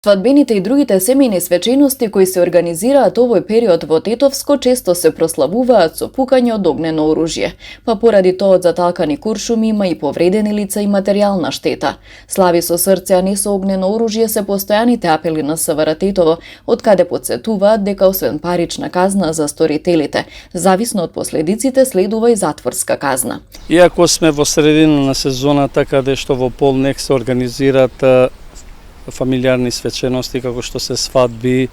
Свадбените и другите семејни свечености кои се организираат овој период во Тетовско често се прославуваат со пукање од огнено оружје, па поради тоа од заталкани куршуми има и повредени лица и материјална штета. Слави со срце, а не со огнено оружје се постојаните апели на СВР Тетово, од каде потсетуваат дека освен парична казна за сторителите, зависно од последиците следува и затворска казна. Иако сме во средина на сезоната каде што во полнек се организираат фамилиарни свечености како што се свадби,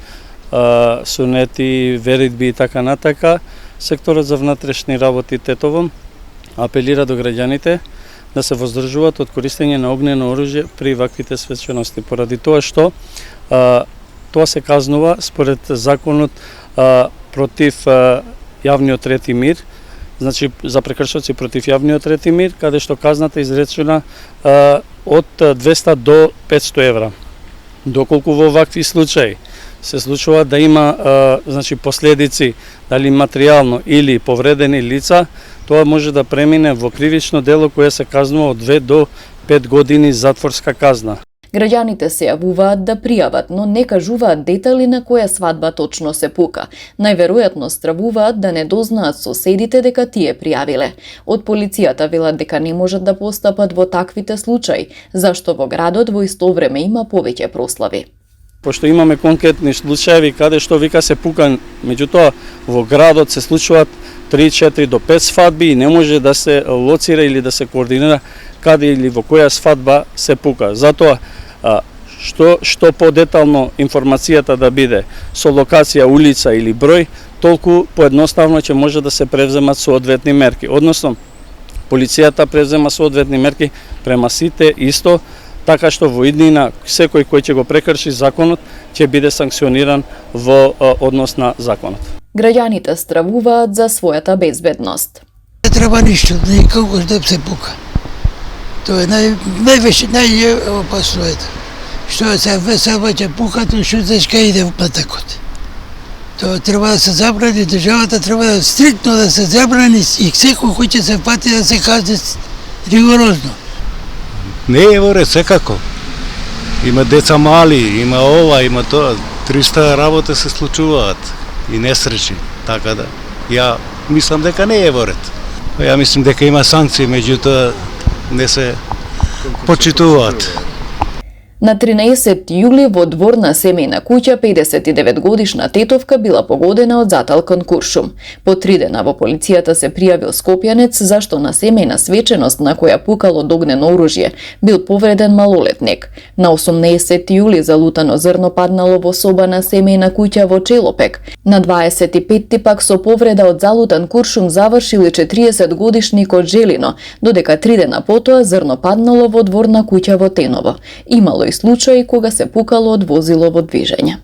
сунети, веридби и така натака, секторот за внатрешни работи Тетово апелира до граѓаните да се воздржуваат од користење на огнено оружје при ваквите свечености, поради тоа што тоа се казнува според законот против јавниот ред и мир, значи за прекршоци против јавниот ред и мир, каде што казната изречена од 200 до 500 евра. Доколку во вакви случаи се случува да има значи последици, дали материјално или повредени лица, тоа може да премине во кривично дело кое се казнува од 2 до 5 години затворска казна. Граѓаните се јавуваат да пријават, но не кажуваат детали на која свадба точно се пука. Најверојатно стравуваат да не дознаат соседите дека тие пријавиле. Од полицијата велат дека не можат да постапат во таквите случаи, зашто во градот во исто време има повеќе прослави. Пошто имаме конкретни случаи каде што вика се пука, меѓутоа во градот се случуваат 3-4 до 5 свадби и не може да се лоцира или да се координира каде или во која свадба се пука. Затоа што подетално информацијата да биде со локација, улица или број, толку поедноставно ќе може да се превземат соодветни мерки. Односно, полицијата превзема соодветни мерки према сите исто, така што во иднина секој кој ќе го прекрши законот ќе биде санкциониран во однос на законот. Граѓаните стравуваат за својата безбедност. Не треба ништо, никако да се пука. Тоа е најопасно ето. Што се веселба ќе пука, тоа што дечка иде в патекот. Тоа треба да се забрани, државата треба да стриктно да се забрани и секој кој ќе се пати да се казне ригорозно. Не е во ред, секако. Има деца мали, има ова, има тоа. 300 работа се случуваат и несреќи, така да. Ја мислам дека не е во ред. Ја мислам дека има санкции, меѓутоа не се почитуваат. На 13 јули во дворна семејна куќа 59-годишна тетовка била погодена од заталкан куршум. По 3 дена во полицијата се пријавил скопјанец зашто на семејна свеченост на која пукало од огнено оружје бил повреден малолетник. На 18 јули залутано зрно паднало во соба на семејна куќа во Челопек. На 25 пак со повреда од залутан куршум завршил и 40-годишник од Желино, додека 3 дена потоа зрно паднало во дворна куќа во Теново. Имало и случаи кога се пукало од возило во движење.